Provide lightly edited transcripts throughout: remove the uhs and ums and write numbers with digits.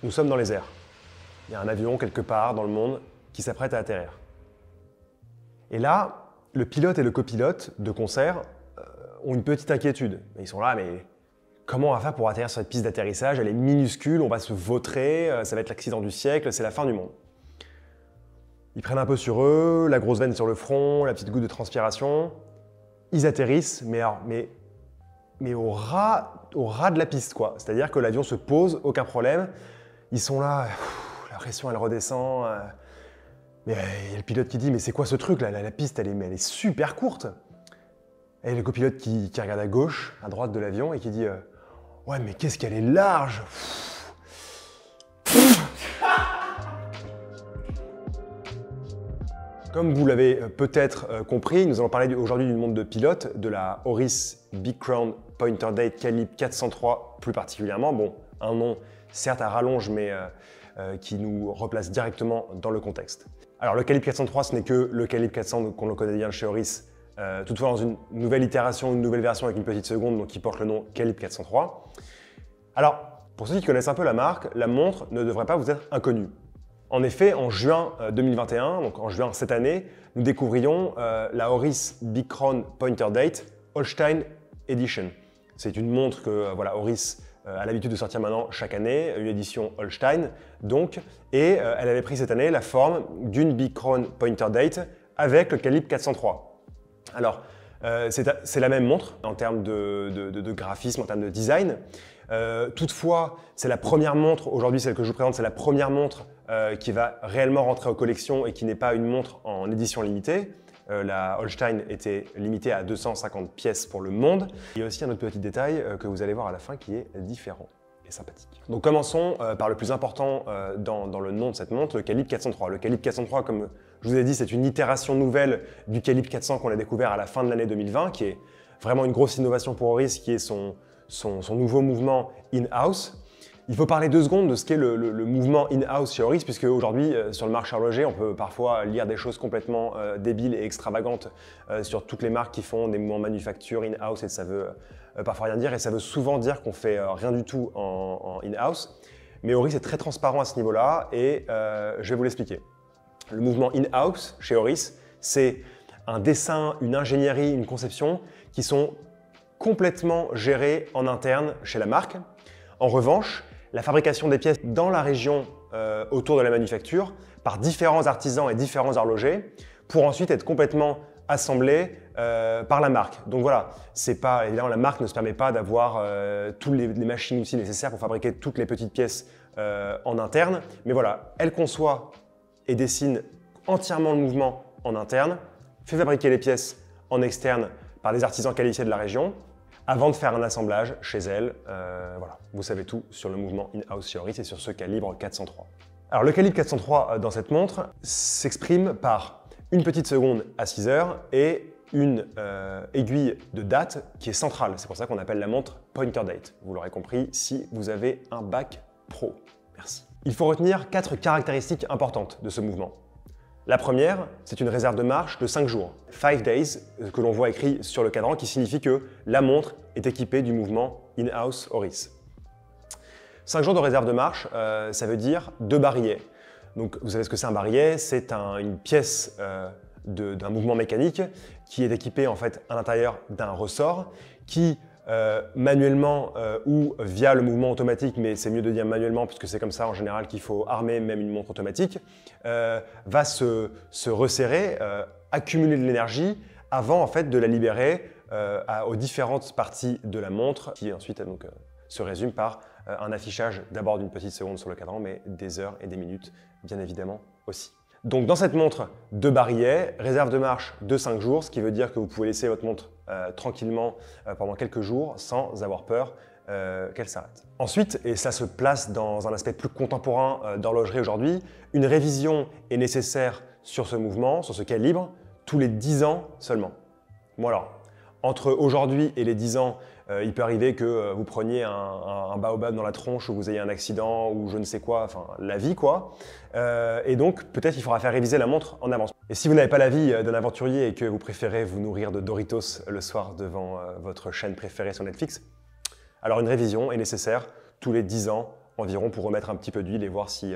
Nous sommes dans les airs. Il y a un avion quelque part dans le monde qui s'apprête à atterrir. Et là, le pilote et le copilote de concert ont une petite inquiétude. Ils sont là, mais comment on va faire pour atterrir sur cette piste d'atterrissage? Elle est minuscule, on va se vautrer, ça va être l'accident du siècle, c'est la fin du monde. Ils prennent un peu sur eux, la grosse veine sur le front, la petite goutte de transpiration. Ils atterrissent, mais au ras de la piste, quoi. C'est-à-dire que l'avion se pose, aucun problème. Ils sont là, la pression elle redescend. Mais il y a le pilote qui dit, mais c'est quoi ce truc là? La piste elle est super courte. Et le copilote qui regarde à gauche, à droite de l'avion et qui dit, ouais mais qu'est-ce qu'elle est large! Comme vous l'avez peut-être compris, nous allons parler aujourd'hui du monde de pilote, de la Horis Big Crown Pointer Date calibre 403 plus particulièrement. Bon, un nom certes à rallonge, mais qui nous replace directement dans le contexte. Alors le calibre 403, ce n'est que le calibre 400 qu'on le connaît bien chez Horis, toutefois dans une nouvelle itération, une nouvelle version avec une petite seconde, donc qui porte le nom calibre 403. Alors, pour ceux qui connaissent un peu la marque, la montre ne devrait pas vous être inconnue. En effet, en juin 2021, donc en juin cette année, nous découvrions la Horis Big Crown Pointer Date Holstein Edition. C'est une montre que Horis a l'habitude de sortir maintenant chaque année, une édition Holstein donc, et elle avait pris cette année la forme d'une Big Crown Pointer Date avec le calibre 403. Alors, c'est la même montre en termes de graphisme, en termes de design. Toutefois, c'est la première montre, aujourd'hui celle que je vous présente, c'est la première montre qui va réellement rentrer en collection et qui n'est pas une montre en édition limitée. La Holstein était limitée à 250 pièces pour le monde. Il y a aussi un autre petit détail que vous allez voir à la fin qui est différent et sympathique. Donc commençons par le plus important dans le nom de cette montre, le calibre 403. Le calibre 403, comme je vous ai dit, c'est une itération nouvelle du calibre 400 qu'on a découvert à la fin de l'année 2020, qui est vraiment une grosse innovation pour Horis, qui est son nouveau mouvement in-house. Il faut parler 2 secondes de ce qu'est le mouvement in-house chez Horis, puisque aujourd'hui, sur le marché horloger, on peut parfois lire des choses complètement débiles et extravagantes sur toutes les marques qui font des mouvements manufacture in-house, et ça veut parfois rien dire, et ça veut souvent dire qu'on fait rien du tout en in-house. Mais Horis est très transparent à ce niveau-là, et je vais vous l'expliquer. Le mouvement in-house chez Horis, c'est un dessin, une ingénierie, une conception qui sont complètement gérés en interne chez la marque. En revanche, la fabrication des pièces dans la région autour de la manufacture par différents artisans et différents horlogers pour ensuite être complètement assemblées par la marque. Donc voilà, évidemment la marque ne se permet pas d'avoir toutes les machines outils nécessaires pour fabriquer toutes les petites pièces en interne, mais voilà, elle conçoit et dessine entièrement le mouvement en interne, fait fabriquer les pièces en externe par des artisans qualifiés de la région, avant de faire un assemblage chez elle. Voilà, vous savez tout sur le mouvement in-house chez Horis et sur ce calibre 403. Alors le calibre 403 dans cette montre s'exprime par une petite seconde à 6 heures et une aiguille de date qui est centrale. C'est pour ça qu'on appelle la montre Pointer Date. Vous l'aurez compris si vous avez un bac pro. Merci. Il faut retenir 4 caractéristiques importantes de ce mouvement. La première, c'est une réserve de marche de 5 jours, 5 days, que l'on voit écrit sur le cadran, qui signifie que la montre est équipée du mouvement in-house Horis. 5 jours de réserve de marche, ça veut dire 2 barillet. Donc vous savez ce que c'est un barillet? C'est une pièce d'un mouvement mécanique qui est équipée en fait à l'intérieur d'un ressort qui manuellement ou via le mouvement automatique, mais c'est mieux de dire manuellement puisque c'est comme ça en général qu'il faut armer même une montre automatique, va se resserrer, accumuler de l'énergie avant en fait de la libérer aux différentes parties de la montre qui ensuite donc, se résume par un affichage d'abord d'une petite seconde sur le cadran, mais des heures et des minutes bien évidemment aussi. Donc dans cette montre, 2 barillets, réserve de marche de 5 jours, ce qui veut dire que vous pouvez laisser votre montre tranquillement pendant quelques jours sans avoir peur qu'elle s'arrête. Ensuite, et ça se place dans un aspect plus contemporain d'horlogerie aujourd'hui, une révision est nécessaire sur ce mouvement, sur ce calibre, tous les 10 ans seulement. Bon alors, entre aujourd'hui et les 10 ans, il peut arriver que vous preniez un baobab dans la tronche ou vous ayez un accident ou je ne sais quoi, enfin la vie quoi. Et donc peut-être il faudra faire réviser la montre en avance. Et si vous n'avez pas la vie d'un aventurier et que vous préférez vous nourrir de Doritos le soir devant votre chaîne préférée sur Netflix, alors une révision est nécessaire tous les 10 ans environ pour remettre un petit peu d'huile et voir si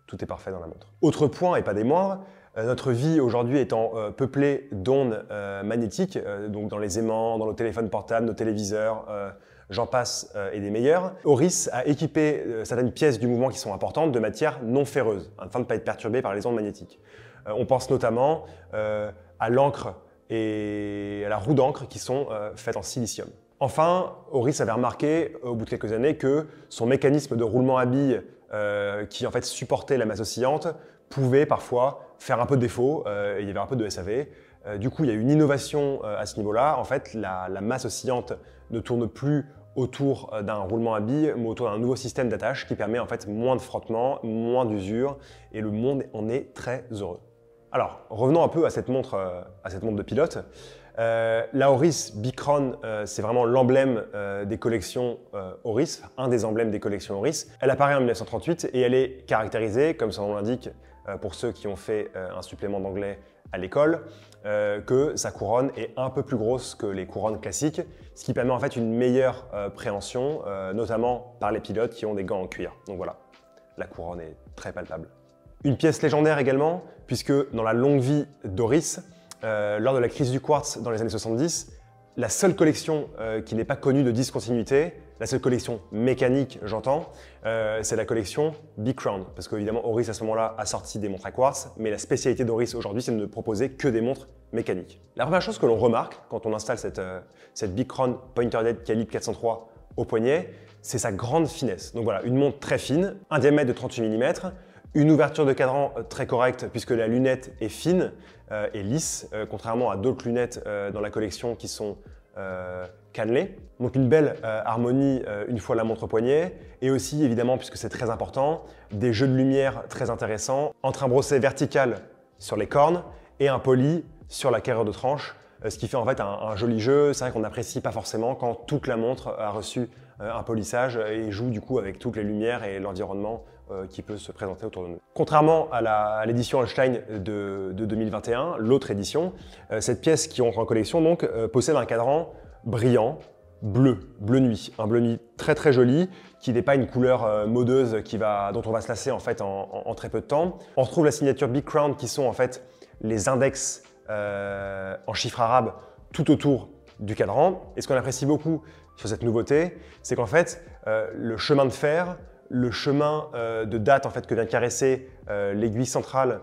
tout est parfait dans la montre. Autre point, et pas des moindres, notre vie aujourd'hui étant peuplée d'ondes magnétiques, donc dans les aimants, dans nos téléphones portables, nos téléviseurs, j'en passe et des meilleurs, Oris a équipé certaines pièces du mouvement qui sont importantes de matière non ferreuse, afin de ne pas être perturbées par les ondes magnétiques. On pense notamment à l'encre et à la roue d'encre qui sont faites en silicium. Enfin, Oris avait remarqué au bout de quelques années que son mécanisme de roulement à billes qui en fait supportait la masse oscillante pouvait parfois faire un peu de défaut, il y avait un peu de SAV. Du coup, il y a eu une innovation à ce niveau-là. En fait, la masse oscillante ne tourne plus autour d'un roulement à billes, mais autour d'un nouveau système d'attache qui permet en fait moins de frottement, moins d'usure, et le monde en est très heureux. Alors, revenons un peu à cette montre de pilote. La Oris Bicron, c'est vraiment l'emblème des collections Oris, un des emblèmes des collections Oris. Elle apparaît en 1938 et elle est caractérisée, comme son nom l'indique, pour ceux qui ont fait un supplément d'anglais à l'école, que sa couronne est un peu plus grosse que les couronnes classiques, ce qui permet en fait une meilleure préhension, notamment par les pilotes qui ont des gants en cuir. Donc voilà, la couronne est très palpable. Une pièce légendaire également, puisque dans la longue vie d'Oris, lors de la crise du quartz dans les années 70, la seule collection qui n'est pas connue de discontinuité, la seule collection mécanique, j'entends, c'est la collection Bicron. Parce qu'évidemment, Oris à ce moment-là a sorti des montres à quartz, mais la spécialité d'Oris aujourd'hui, c'est de ne proposer que des montres mécaniques. La première chose que l'on remarque quand on installe cette Bicron Pointer Date calibre 403 au poignet, c'est sa grande finesse. Donc voilà, une montre très fine, un diamètre de 38 mm, une ouverture de cadran très correcte puisque la lunette est fine et lisse, contrairement à d'autres lunettes dans la collection qui sont cannelées. Donc une belle harmonie une fois la montre au poignet, et aussi évidemment, puisque c'est très important, des jeux de lumière très intéressants entre un brosset vertical sur les cornes et un poli sur la carrure de tranche, ce qui fait en fait un joli jeu. C'est vrai qu'on n'apprécie pas forcément quand toute la montre a reçu un polissage et joue du coup avec toutes les lumières et l'environnement qui peut se présenter autour de nous. Contrairement à l'édition Holstein de 2021, l'autre édition, cette pièce qui entre en collection donc possède un cadran brillant, bleu nuit, un bleu nuit très très joli, qui n'est pas une couleur modeuse dont on va se lasser en fait en très peu de temps. On retrouve la signature Bicron qui sont en fait les index en chiffres arabes tout autour du cadran. Et ce qu'on apprécie beaucoup sur cette nouveauté, c'est qu'en fait le chemin de fer, le chemin de date en fait, que vient caresser l'aiguille centrale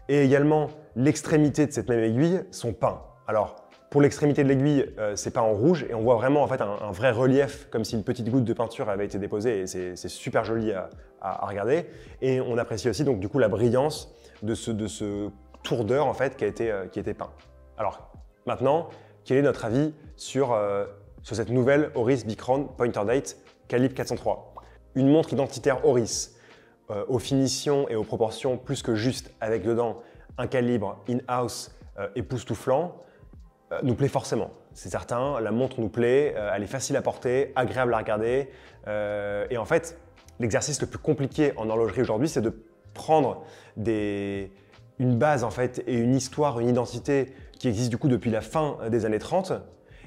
et également l'extrémité de cette même aiguille sont peints. Alors, pour l'extrémité de l'aiguille, c'est peint en rouge et on voit vraiment en fait, un vrai relief, comme si une petite goutte de peinture avait été déposée, et c'est super joli à regarder. Et on apprécie aussi donc, du coup, la brillance de ce tour d'heure en fait, qui a été peint. Alors, maintenant, quel est notre avis sur cette nouvelle Oris Bicron Pointer Date calibre 403 ? Une montre identitaire Oris, aux finitions et aux proportions plus que justes, avec dedans un calibre in-house époustouflant, nous plaît forcément. C'est certain, la montre nous plaît, elle est facile à porter, agréable à regarder. Et en fait, l'exercice le plus compliqué en horlogerie aujourd'hui, c'est de prendre une base en fait, et une histoire, une identité qui existe du coup depuis la fin des années 30,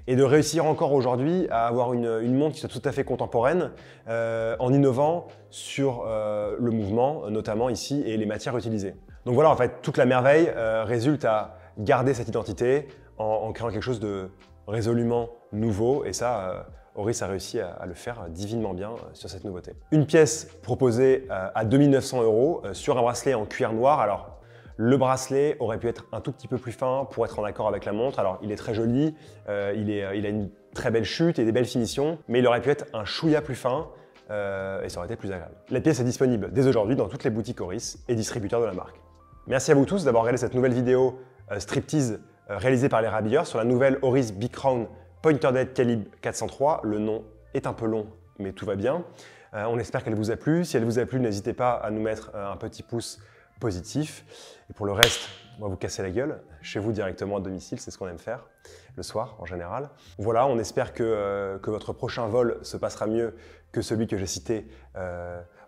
et de réussir encore aujourd'hui à avoir une montre qui soit tout à fait contemporaine en innovant sur le mouvement, notamment ici, et les matières utilisées. Donc voilà, en fait, toute la merveille résulte à garder cette identité en créant quelque chose de résolument nouveau, et ça, Oris a réussi à le faire divinement bien sur cette nouveauté. Une pièce proposée à 2 900 € sur un bracelet en cuir noir. Alors, le bracelet aurait pu être un tout petit peu plus fin pour être en accord avec la montre. Alors, il est très joli, il a une très belle chute et des belles finitions, mais il aurait pu être un chouïa plus fin et ça aurait été plus agréable. La pièce est disponible dès aujourd'hui dans toutes les boutiques Oris et distributeurs de la marque. Merci à vous tous d'avoir regardé cette nouvelle vidéo striptease réalisée par les Rabilleurs sur la nouvelle Oris Bicron Pointer Date calibre 403. Le nom est un peu long, mais tout va bien. On espère qu'elle vous a plu. Si elle vous a plu, n'hésitez pas à nous mettre un petit pouce positif. Et pour le reste, on va vous casser la gueule chez vous directement à domicile, c'est ce qu'on aime faire le soir en général. Voilà, on espère que votre prochain vol se passera mieux que celui que j'ai cité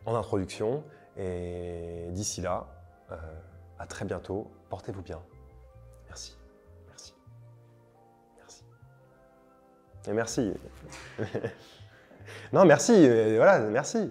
en introduction. Et d'ici là, à très bientôt, portez-vous bien. Merci, merci, merci. Et merci. Non, merci, voilà, merci.